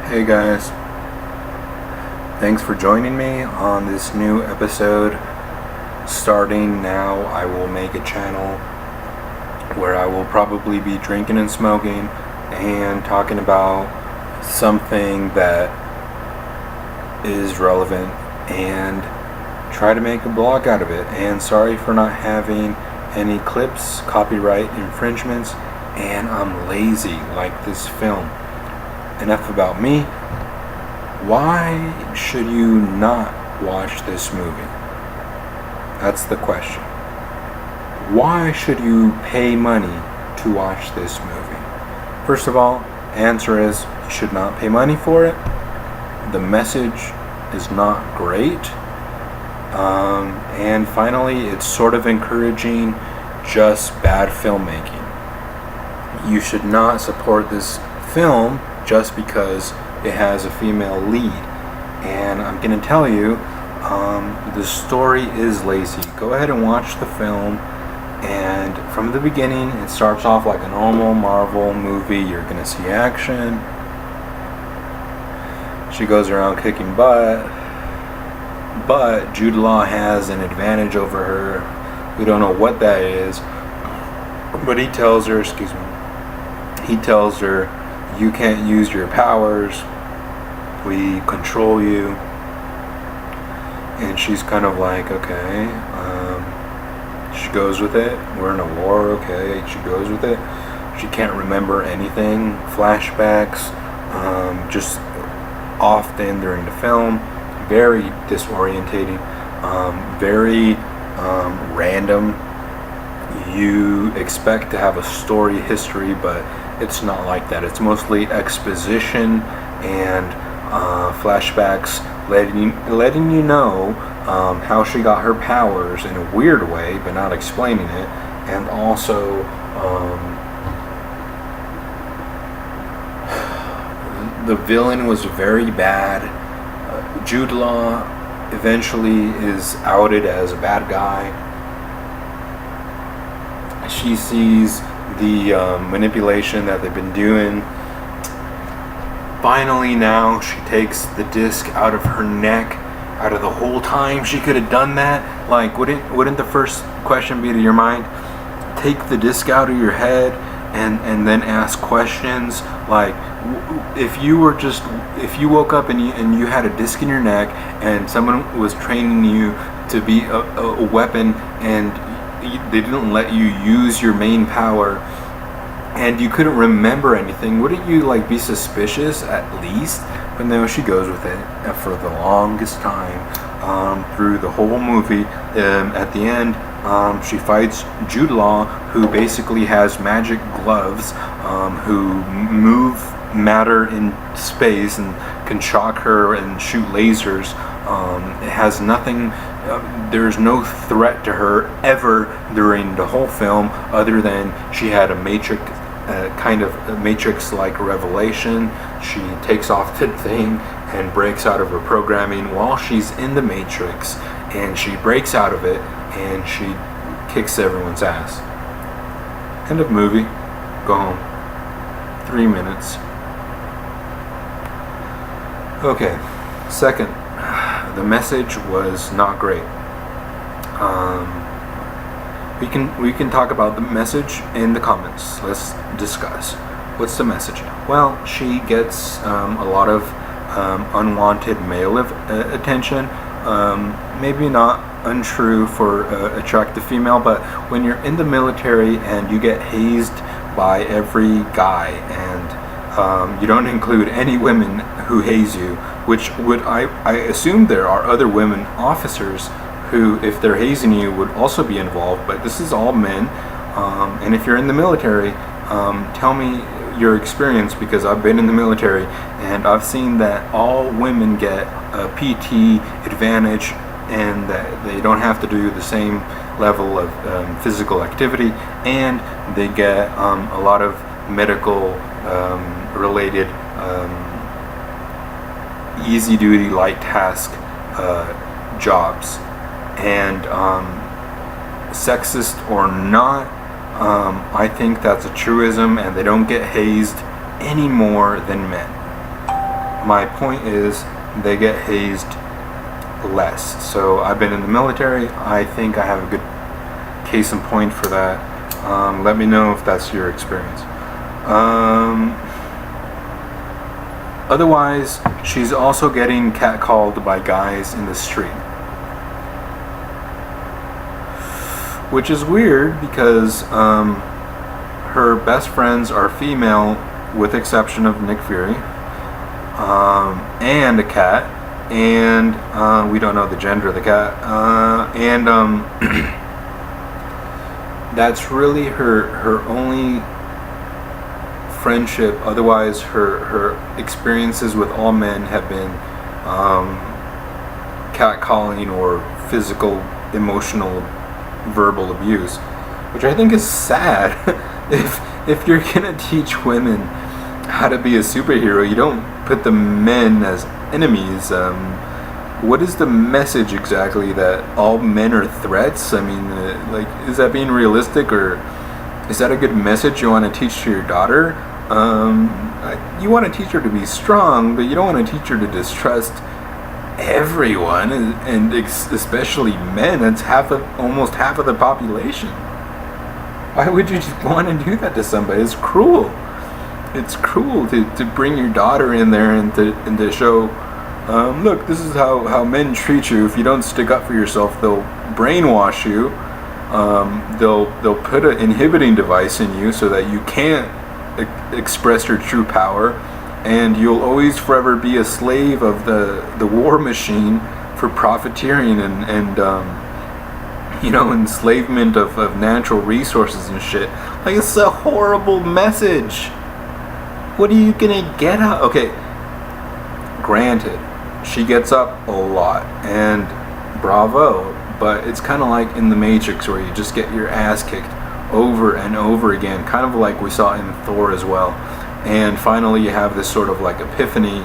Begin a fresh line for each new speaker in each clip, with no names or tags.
Hey guys, thanks for joining me on this new episode. Starting now, I will make a channel where I will probably be drinking and smoking and talking about something that is relevant and try to make a blog out of it. And sorry for not having any clips, copyright infringements, and I'm lazy like this film. Enough about me. Why should you not watch this movie? That's the question. Why should you pay money to watch this movie? First of all, answer is you should not pay money for it. The message is not great. And finally, it's sort of encouraging just bad filmmaking. You should not support this film just because it has a female lead. And I'm going to tell you, the story is lazy. Go ahead and watch the film, and from the beginning it starts off like a normal Marvel movie. You're going to see action. She goes around kicking butt, but Jude Law has an advantage over her. We don't know what that is, but he tells her, you can't use your powers, we control you. And she's kind of like, okay. She goes with it. We're in a war, okay. She goes with it. She can't remember anything. Flashbacks, just often during the film. Very disorientating, very random. You expect to have a story history, but it's not like that. It's mostly exposition and flashbacks letting you know how she got her powers in a weird way, but not explaining it. And also the villain was very bad. Jude Law eventually is outed as a bad guy. She sees the manipulation that they've been doing. Finally, now she takes the disc out of her neck. Out of the whole time she could have done that. Like, wouldn't the first question be to your mind, take the disc out of your head and then ask questions? Like, if you woke up and you had a disc in your neck and someone was training you to be a weapon, and they didn't let you use your main power, and you couldn't remember anything, wouldn't you be suspicious at least? But no, she goes with it for the longest time, through the whole movie. At the end, she fights Jude Law, who basically has magic gloves, who move matter in space and can shock her and shoot lasers. It has nothing. There's no threat to her ever during the whole film, other than she had a Matrix-like revelation. She takes off the thing and breaks out of her programming while she's in the Matrix, and she breaks out of it and she kicks everyone's ass. End of movie. Go home. 3 minutes. Okay. Second, the message was not great. We can talk about the message in the comments. Let's discuss. What's the message? Well, she gets a lot of unwanted male attention. Maybe not untrue for attractive female, but when you're in the military and you get hazed by every guy, and you don't include any women who haze you, which I assume there are other women officers who, if they're hazing you, would also be involved, but this is all men. And if you're in the military, tell me your experience, because I've been in the military and I've seen that all women get a PT advantage, and that they don't have to do the same level of physical activity, and they get a lot of medical related easy duty light task jobs. And sexist or not, I think that's a truism, and they don't get hazed any more than men. My point is, they get hazed less. So I've been in the military. I think I have a good case in point for that. Let me know if that's your experience. Otherwise, she's also getting catcalled by guys in the street, which is weird because her best friends are female, with exception of Nick Fury, and a cat, and we don't know the gender of the cat, and that's really her only friendship. Otherwise, her experiences with all men have been catcalling or physical, emotional, verbal abuse, which I think is sad. If you're gonna teach women how to be a superhero, you don't put the men as enemies. What is the message exactly? That all men are threats? I mean, is that being realistic, or is that a good message you want to teach to your daughter? You want to teach her to be strong, but you don't want to teach her to distrust everyone, and especially men. That's almost half of the population. Why would you want to do that to somebody? It's cruel. It's cruel to bring your daughter in there and to show, look, this is how men treat you. If you don't stick up for yourself, they'll brainwash you. They'll put an inhibiting device in you so that you can't express your true power, and you'll always forever be a slave of the war machine for profiteering and enslavement of natural resources and shit. Like, it's a horrible message. What are you gonna get out? Okay, granted, she gets up a lot, and bravo, but it's kind of like in The Matrix, where you just get your ass kicked over and over again, kind of like we saw in Thor as well. And finally you have this sort of like epiphany,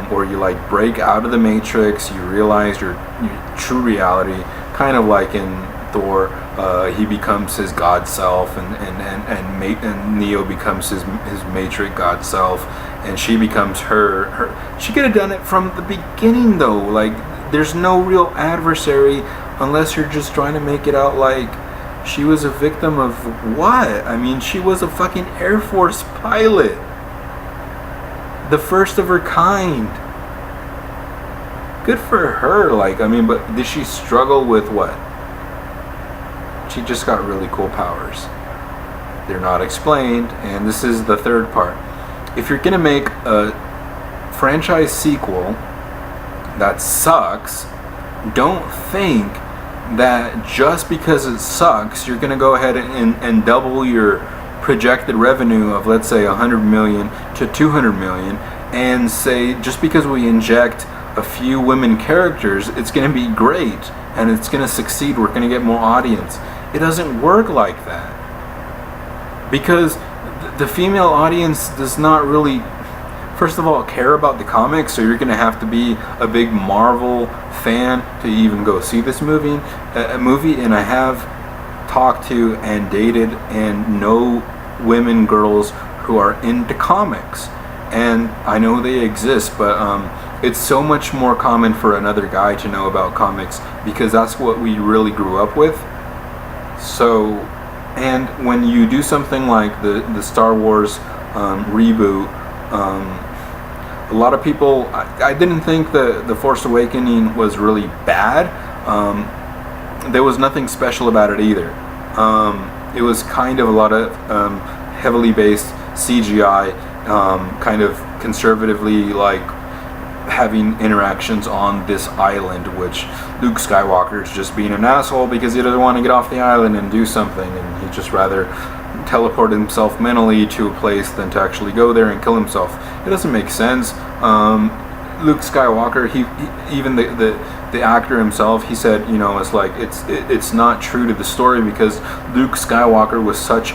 where you like break out of the Matrix, you realize your true reality, kind of like in Thor. He becomes his god self, and Neo becomes his Matrix god self, and she becomes her. She could have done it from the beginning though. Like, there's no real adversary unless you're just trying to make it out like she was a victim of what? I mean, she was a fucking Air Force pilot, the first of her kind. Good for her. Like, I mean, but did she struggle with what? She just got really cool powers. They're not explained, and this is the third part. If you're gonna make a franchise sequel that sucks, don't think that just because it sucks, you're gonna go ahead and double your projected revenue of, let's say, 100 million to 200 million, and say just because we inject a few women characters, it's gonna be great and it's gonna succeed, we're gonna get more audience. It doesn't work like that, because the female audience does not really, first of all, care about the comics, so you're gonna have to be a big Marvel fan to even go see this movie. And I have talked to and dated and know girls who are into comics, and I know they exist, but it's so much more common for another guy to know about comics, because that's what we really grew up with. So, and when you do something like the Star Wars reboot, a lot of people, I didn't think the Force Awakening was really bad. There was nothing special about it either. It was kind of a lot of heavily based CGI, kind of conservatively, like having interactions on this island, which Luke Skywalker is just being an asshole because he doesn't want to get off the island and do something, and he'd just rather teleport himself mentally to a place than to actually go there and kill himself. It doesn't make sense. Luke Skywalker, he even the actor himself, he said, it's like it's not true to the story, because Luke Skywalker was such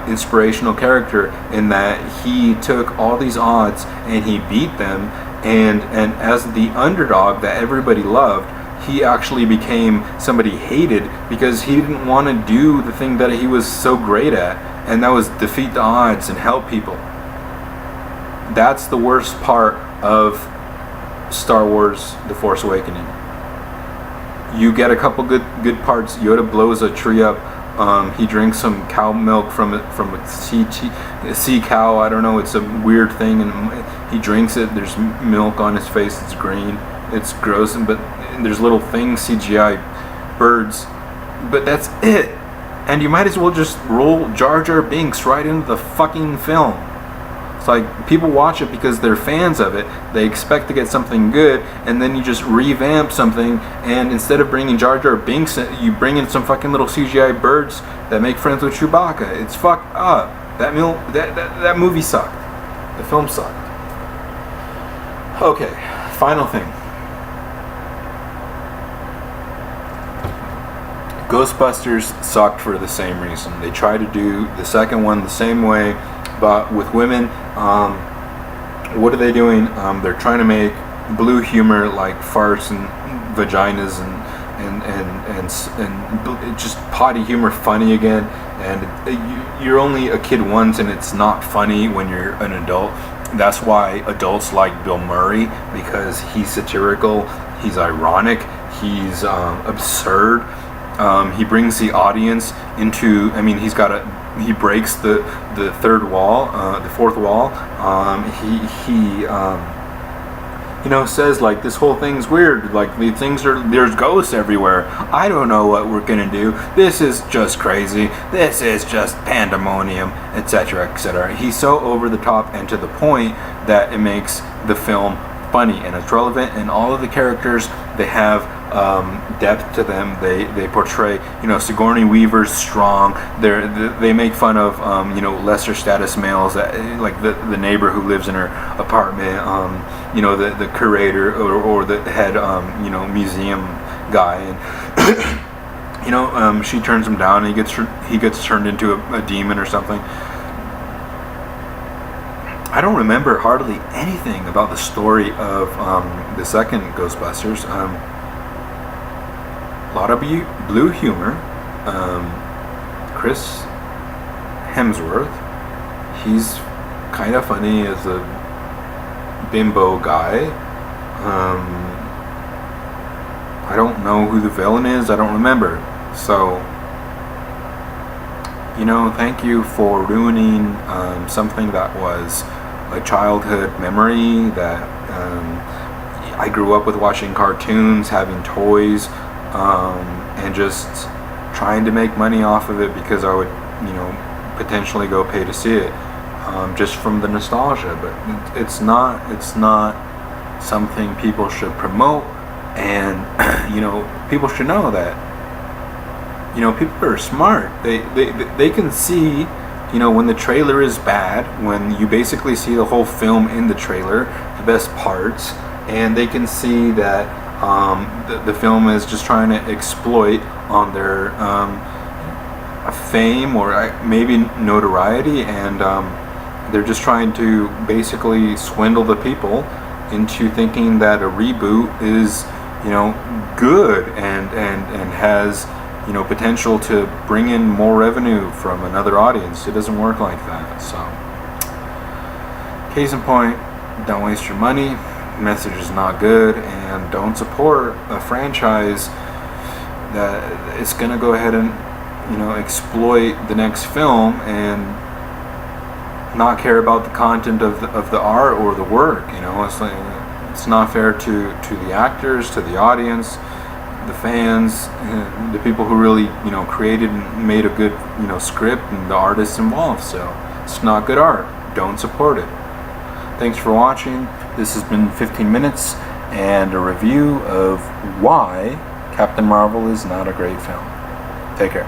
inspirational character in that he took all these odds and he beat them, and as the underdog that everybody loved, he actually became somebody hated because he didn't want to do the thing that he was so great at, and that was defeat the odds and help people. That's the worst part of Star Wars: The Force Awakening. You get a couple good parts. Yoda blows a tree up. He drinks some cow milk from a sea cow. I don't know. It's a weird thing, and he drinks it. There's milk on his face. It's green. It's gross, but there's little things, CGI birds. But that's it. And you might as well just roll Jar Jar Binks right into the fucking film. It's like, people watch it because they're fans of it. They expect to get something good, and then you just revamp something, and instead of bringing Jar Jar Binks, you bring in some fucking little CGI birds that make friends with Chewbacca. It's fucked up. That movie sucked. The film sucked. Okay, final thing. Ghostbusters sucked for the same reason. They tried to do the second one the same way, but with women. What are they doing? They're trying to make blue humor like farts and vaginas and just potty humor funny again. And you're only a kid once, and it's not funny when you're an adult. That's why adults like Bill Murray, because he's satirical, he's ironic, he's absurd. He brings the audience into. I mean, he breaks the third wall, the fourth wall. He says like, this whole thing's weird. Like, there's ghosts everywhere. I don't know what we're gonna do. This is just crazy. This is just pandemonium, etc., etc. He's so over the top and to the point that it makes the film funny, and it's relevant, and all of the characters, they have depth to them. They portray, Sigourney Weaver's strong. They make fun of lesser status males, that, like the neighbor who lives in her apartment, the curator or the head museum guy, and she turns him down, and he gets turned into a demon or something. I don't remember hardly anything about the story of the second Ghostbusters. A lot of blue humor. Chris Hemsworth, he's kind of funny as a bimbo guy. I don't know who the villain is. I don't remember. So, thank you for ruining something that was a childhood memory that I grew up with, watching cartoons, having toys, and just trying to make money off of it because I would, potentially go pay to see it, just from the nostalgia. But it's not something people should promote, and people should know that people are smart. They can see, when the trailer is bad, when you basically see the whole film in the trailer, the best parts, and they can see that the film is just trying to exploit on their fame or maybe notoriety, and they're just trying to basically swindle the people into thinking that a reboot is good and has potential to bring in more revenue from another audience. It doesn't work like that. So, case in point, don't waste your money. The message is not good, and don't support a franchise that is going to go ahead and exploit the next film and not care about the content of the art or the work. It's not fair to the actors, to the audience, the fans, the people who really created and made a good script, and the artists involved. So it's not good art. Don't support it. Thanks for watching. This has been 15 minutes and a review of why Captain Marvel is not a great film. Take care.